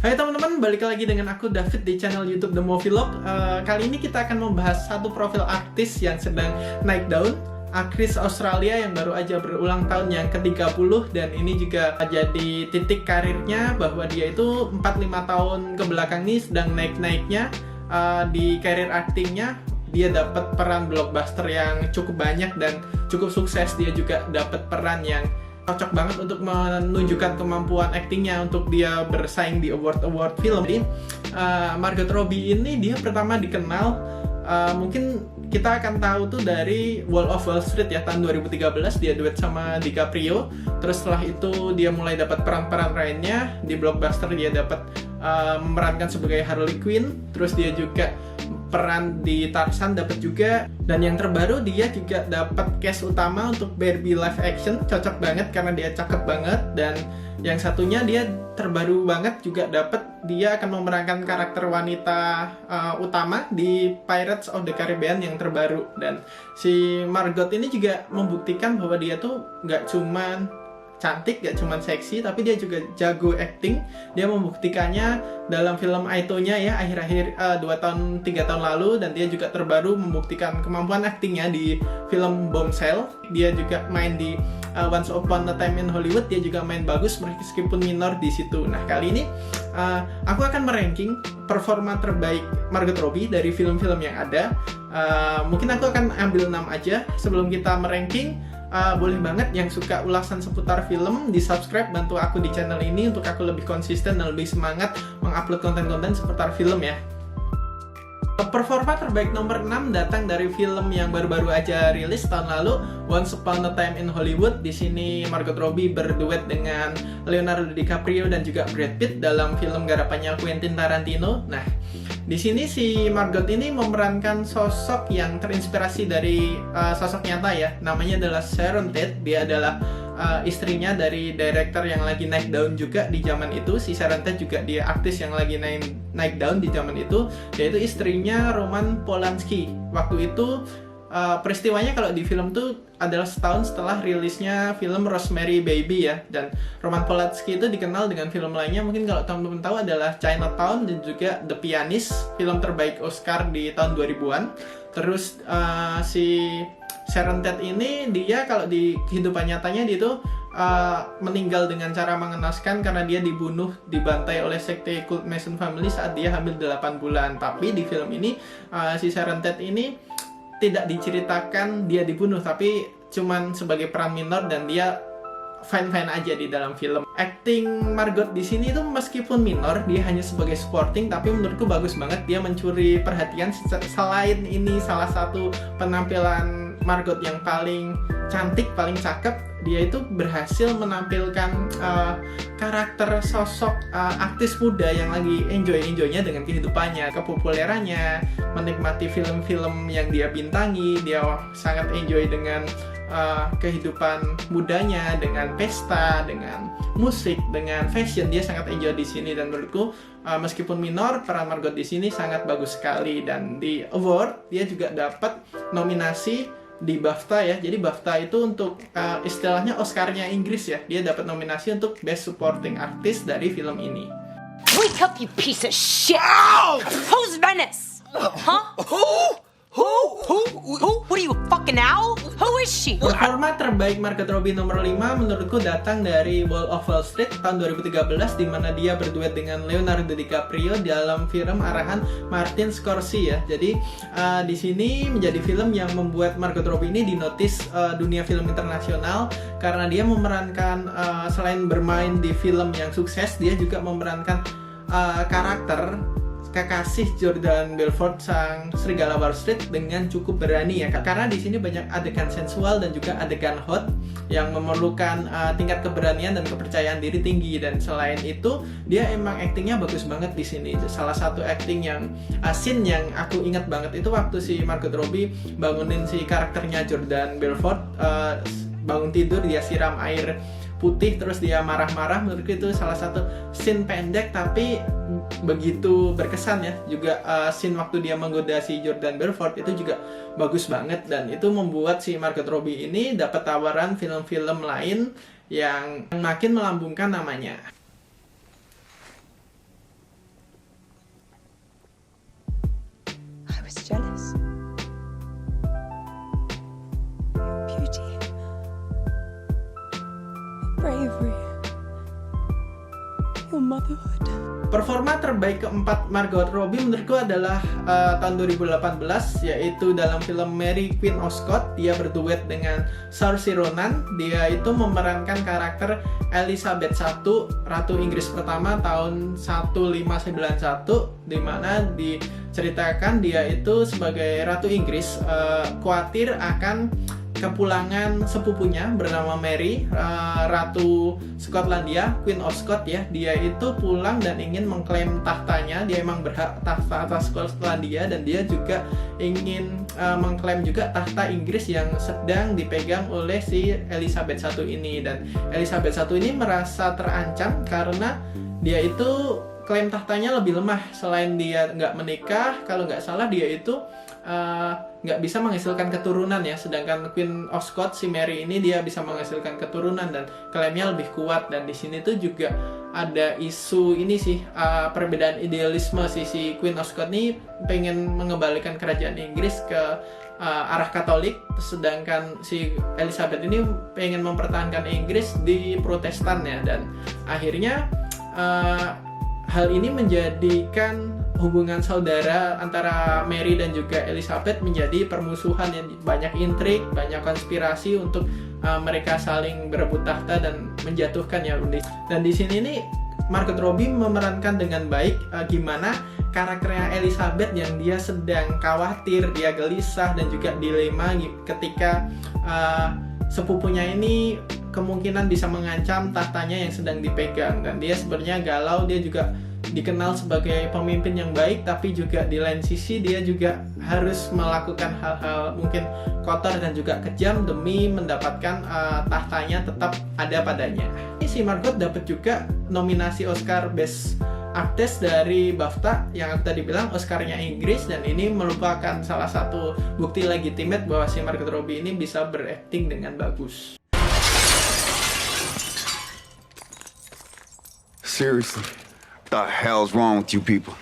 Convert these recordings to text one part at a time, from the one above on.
Hai teman-teman, balik lagi dengan aku David di channel YouTube The Movie Log. Kali ini kita akan membahas satu profil artis yang sedang naik daun, aktris Australia yang baru aja berulang tahun yang ke-30, dan ini juga jadi titik karirnya bahwa dia itu 4-5 tahun ke belakang ini sedang naik-naiknya di karir aktingnya. Dia dapat peran blockbuster yang cukup banyak dan cukup sukses. Dia juga dapat peran yang cocok banget untuk menunjukkan kemampuan aktingnya untuk dia bersaing di award film. Jadi Margot Robbie ini dia pertama dikenal mungkin kita akan tahu tuh dari Wolf of Wall Street ya, tahun 2013 dia duet sama DiCaprio. Terus setelah itu dia mulai dapat peran-peran lainnya di blockbuster. Dia dapat memerankan sebagai Harley Quinn. Terus dia juga peran di Tarzan dapat juga, dan yang terbaru dia juga dapat cast utama untuk Barbie live action. Cocok banget karena dia cakep banget. Dan yang satunya dia terbaru banget juga dapat, dia akan memerankan karakter wanita utama di Pirates of the Caribbean yang terbaru. Dan si Margot ini juga membuktikan bahwa dia tuh nggak cuman cantik, gak cuma seksi, tapi dia juga jago acting. Dia membuktikannya dalam film Aitonya ya, akhir-akhir 2-3 tahun lalu. Dan dia juga terbaru membuktikan kemampuan actingnya di film Bombshell. Dia juga main di Once Upon a Time in Hollywood. Dia juga main bagus meskipun minor di situ. Nah, kali ini aku akan meranking performa terbaik Margot Robbie dari film-film yang ada. Mungkin aku akan ambil 6 aja. Sebelum kita meranking, boleh banget yang suka ulasan seputar film di subscribe, bantu aku di channel ini untuk aku lebih konsisten dan lebih semangat mengupload konten-konten seputar film ya. Performa terbaik nomor 6 datang dari film yang baru-baru aja rilis tahun lalu, Once Upon a Time in Hollywood. Di sini Margot Robbie berduet dengan Leonardo DiCaprio dan juga Brad Pitt dalam film garapannya Quentin Tarantino. Nah, di sini si Margot ini memerankan sosok yang terinspirasi dari sosok nyata ya. Namanya adalah Sharon Tate. Dia adalah istrinya dari director yang lagi naik daun juga di zaman itu. Si Sharon Tate juga dia artis yang lagi naik daun di zaman itu, yaitu istrinya Roman Polanski. Waktu itu peristiwanya kalau di film tuh adalah setahun setelah rilisnya film Rosemary Baby ya. Dan Roman Polanski itu dikenal dengan film lainnya, mungkin kalau teman-teman tahu, adalah Chinatown dan juga The Pianist, film terbaik Oscar di tahun 2000-an. Terus si Sharon Tate ini dia kalau di kehidupan nyatanya dia tuh meninggal dengan cara mengenaskan karena dia dibantai oleh sekte cult Manson family saat dia hamil 8 bulan. Tapi di film ini si Sharon Tate ini tidak diceritakan dia dibunuh, tapi cuman sebagai peran minor dan dia fine-fine aja di dalam film. Acting Margot di sini tuh meskipun minor, dia hanya sebagai supporting, tapi menurutku bagus banget. Dia mencuri perhatian. Selain ini salah satu penampilan Margot yang paling cantik, paling cakep, dia itu berhasil menampilkan karakter sosok artis muda yang lagi enjoy-enjoynya dengan kehidupannya, kepopulerannya, menikmati film-film yang dia bintangi. Dia sangat enjoy dengan kehidupan mudanya, dengan pesta, dengan musik, dengan fashion. Dia sangat enjoy di sini, dan menurutku meskipun minor, peran Margot di sini sangat bagus sekali. Dan di award dia juga dapat nominasi di BAFTA ya. Jadi BAFTA itu untuk istilahnya Oscar-nya Inggris ya. Dia dapat nominasi untuk Best Supporting Artist dari film ini. Wake up, you piece of shit! Ow! Who's Venice? Huh? Who? What are you, a fucking owl? Who is she? Performa terbaik Margot Robbie nomor 5 menurutku datang dari Wolf of Wall Street tahun 2013, di mana dia berduet dengan Leonardo DiCaprio dalam film arahan Martin Scorsese ya. Jadi di sini menjadi film yang membuat Margot Robbie ini dinotis dunia film internasional, karena dia memerankan selain bermain di film yang sukses, dia juga memerankan karakter kekasih Jordan Belfort, sang serigala Wall Street, dengan cukup berani ya, karena di sini banyak adegan sensual dan juga adegan hot yang memerlukan tingkat keberanian dan kepercayaan diri tinggi. Dan selain itu dia emang aktingnya bagus banget di sini. Salah satu akting yang scene yang aku ingat banget itu waktu si Margot Robbie bangunin si karakternya Jordan Belfort, bangun tidur, dia siram air putih terus dia marah-marah. Menurutku itu salah satu scene pendek tapi begitu berkesan ya. Juga scene waktu dia menggoda si Jordan Belfort itu juga bagus banget, dan itu membuat si Margot Robbie ini dapat tawaran film-film lain yang makin melambungkan namanya. just jealous. Your beauty, your bravery, your motherhood. Performa terbaik keempat Margot Robbie menurutku adalah tahun 2018, yaitu dalam film Mary Queen of Scots. Dia berduet dengan Saoirse Ronan. Dia itu memerankan karakter Elizabeth I, Ratu Inggris pertama tahun 1591, di mana diceritakan dia itu sebagai Ratu Inggris khawatir akan kepulangan sepupunya bernama Mary, Ratu Skotlandia, Queen of Scots ya. Dia itu pulang dan ingin mengklaim tahtanya. Dia emang berhak tahta atas Skotlandia, dan dia juga ingin mengklaim juga tahta Inggris yang sedang dipegang oleh si Elizabeth I ini. Dan Elizabeth I ini merasa terancam karena dia itu klaim tahtanya lebih lemah. Selain dia nggak menikah, kalau nggak salah dia itu nggak bisa menghasilkan keturunan ya, sedangkan Queen of Scots si Mary ini dia bisa menghasilkan keturunan dan klaimnya lebih kuat. Dan di sini tuh juga ada isu ini sih, perbedaan idealisme. Si Queen of Scots ini pengen mengembalikan kerajaan Inggris ke arah Katolik, sedangkan si Elizabeth ini pengen mempertahankan Inggris di Protestan ya. Dan akhirnya hal ini menjadikan hubungan saudara antara Mary dan juga Elizabeth menjadi permusuhan yang banyak intrik, banyak konspirasi untuk mereka saling berebut tahta dan menjatuhkan ya. Dan di sini nih Margot Robbie memerankan dengan baik gimana karakternya Elizabeth yang dia sedang khawatir, dia gelisah dan juga dilema ketika sepupunya ini kemungkinan bisa mengancam tahtanya yang sedang dipegang. Dan dia sebenarnya galau, dia juga dikenal sebagai pemimpin yang baik, tapi juga di lain sisi dia juga harus melakukan hal-hal mungkin kotor dan juga kejam demi mendapatkan tahtanya tetap ada padanya. Ini si Margot dapat juga nominasi Oscar Best Actress dari BAFTA yang aku tadi bilang Oscarnya Inggris, dan ini merupakan salah satu bukti legitimate bahwa si Margot Robbie ini bisa berakting dengan bagus. Seriously, what the hell's wrong with you people?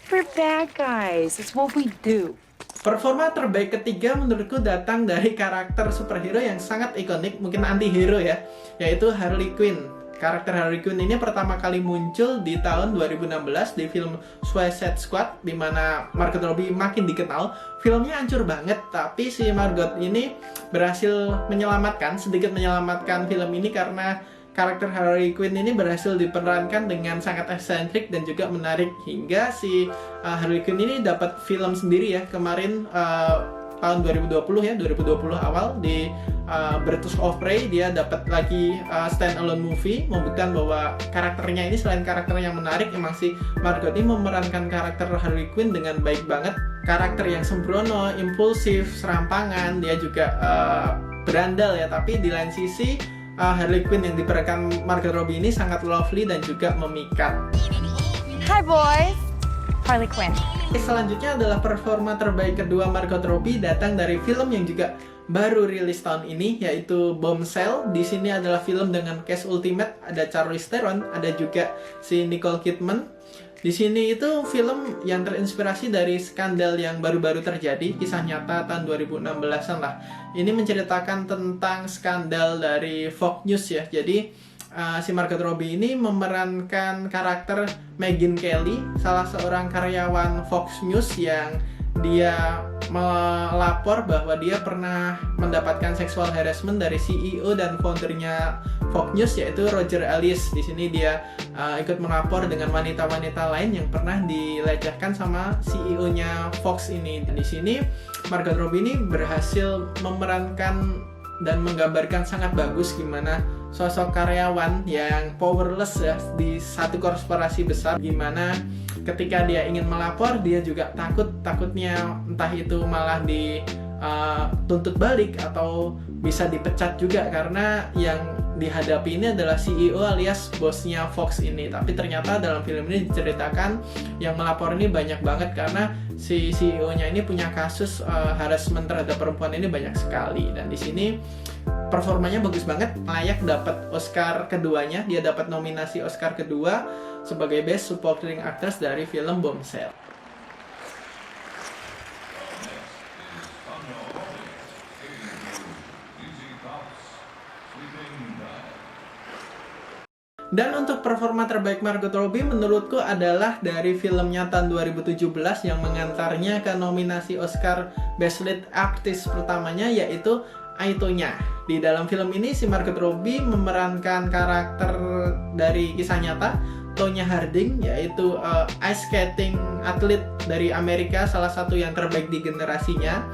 We're bad guys. It's what we do. Performa terbaik ketiga menurutku datang dari karakter superhero yang sangat ikonik, mungkin anti-hero ya, yaitu Harley Quinn. Karakter Harley Quinn ini pertama kali muncul di tahun 2016 di film Suicide Squad, di mana Margot Robbie makin dikenal. Filmnya hancur banget, tapi si Margot ini berhasil sedikit menyelamatkan film ini karena karakter Harley Quinn ini berhasil diperankan dengan sangat eksentrik dan juga menarik, hingga si Harley Quinn ini dapat film sendiri ya kemarin tahun 2020 awal di Birds of Prey. Dia dapat lagi stand alone movie, membuktikan bahwa karakternya ini selain karakter yang menarik, emang si Margot ini memerankan karakter Harley Quinn dengan baik banget. Karakter yang sembrono, impulsif, serampangan, dia juga berandal ya, tapi di lain sisi Harley Quinn yang diperankan Margot Robbie ini sangat lovely dan juga memikat. Hi boys, Harley Quinn. Selanjutnya adalah performa terbaik kedua Margot Robbie, datang dari film yang juga baru rilis tahun ini, yaitu Bombshell. Di sini adalah film dengan cast ultimate, ada Charlize Theron, ada juga si Nicole Kidman. Di sini itu film yang terinspirasi dari skandal yang baru-baru terjadi, kisah nyata tahun 2016-an lah. Ini menceritakan tentang skandal dari Fox News ya. Jadi si Margot Robbie ini memerankan karakter Megyn Kelly, salah seorang karyawan Fox News yang dia melapor bahwa dia pernah mendapatkan sexual harassment dari CEO dan foundernya Fox News, yaitu Roger Ailes. Di sini dia ikut melapor dengan wanita-wanita lain yang pernah dilecehkan sama CEO-nya Fox ini. Dan di sini Margot Robbie ini berhasil memerankan dan menggambarkan sangat bagus gimana sosok karyawan yang powerless ya di satu korporasi besar, gimana ketika dia ingin melapor dia juga takutnya entah itu malah dituntut balik atau bisa dipecat juga, karena yang dihadapi ini adalah CEO alias bosnya Fox ini. Tapi ternyata dalam film ini diceritakan yang melapor ini banyak banget karena si CEO-nya ini punya kasus harassment terhadap perempuan ini banyak sekali. Dan di sini performanya bagus banget, layak dapat Oscar keduanya. Dia dapat nominasi Oscar kedua sebagai Best Supporting Actress dari film Bombshell. Dan untuk performa terbaik Margot Robbie menurutku adalah dari filmnya tahun 2017 yang mengantarnya ke nominasi Oscar Best Lead Actress pertamanya, yaitu Aitonya. Di dalam film ini si Margot Robbie memerankan karakter dari kisah nyata Tonya Harding, yaitu ice skating atlet dari Amerika, salah satu yang terbaik di generasinya.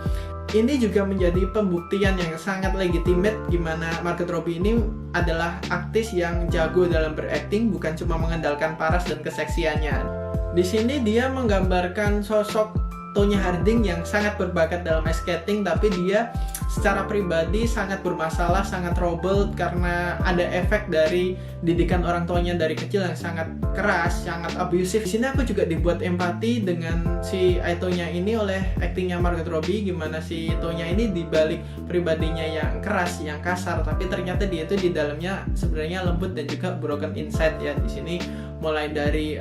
Ini juga menjadi pembuktian yang sangat legitimate gimana Margot Robbie ini adalah aktris yang jago dalam berakting, bukan cuma mengandalkan paras dan keseksiannya. Di sini dia menggambarkan sosok Tonya Harding yang sangat berbakat dalam ice skating, tapi dia secara pribadi sangat bermasalah, sangat troubled karena ada efek dari didikan orang tuanya dari kecil yang sangat keras, sangat abusive. Di sini aku juga dibuat empati dengan si Aitonya ini oleh aktingnya Margot Robbie, gimana si Tonya ini dibalik pribadinya yang keras, yang kasar, tapi ternyata dia itu di dalamnya sebenarnya lembut dan juga broken inside ya. Di sini mulai dari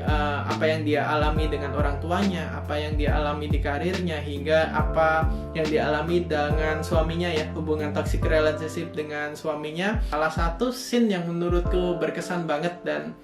apa yang dia alami dengan orang tuanya, apa yang dia alami di karirnya, hingga apa yang dia alami dengan suaminya ya, hubungan toxic relationship dengan suaminya. Salah satu scene yang menurutku berkesan banget dan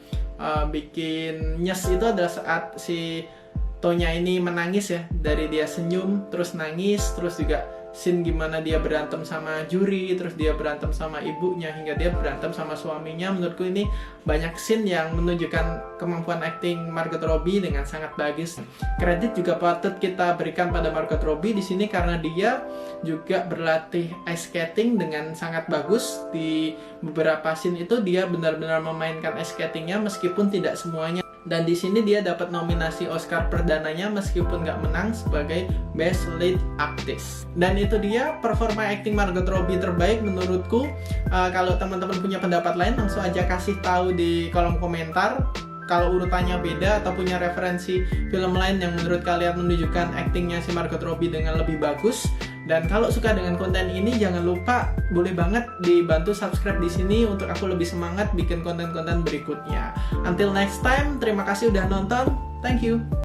bikin nyes itu adalah saat si Tonya ini menangis ya, dari dia senyum terus nangis, terus juga scene gimana dia berantem sama juri, terus dia berantem sama ibunya, hingga dia berantem sama suaminya. Menurutku ini banyak scene yang menunjukkan kemampuan acting Margot Robbie dengan sangat bagus. Kredit juga patut kita berikan pada Margot Robbie di sini karena dia juga berlatih ice skating dengan sangat bagus. Di beberapa scene itu dia benar-benar memainkan ice skatingnya meskipun tidak semuanya. Dan di sini dia dapat nominasi Oscar perdananya meskipun nggak menang sebagai Best Lead Actress. Dan itu dia performa acting Margot Robbie terbaik menurutku. Kalau teman-teman punya pendapat lain langsung aja kasih tahu di kolom komentar. Kalau urutannya beda atau punya referensi film lain yang menurut kalian menunjukkan actingnya si Margot Robbie dengan lebih bagus. Dan kalau suka dengan konten ini, jangan lupa boleh banget dibantu subscribe di sini untuk aku lebih semangat bikin konten-konten berikutnya. Until next time, terima kasih udah nonton. Thank you.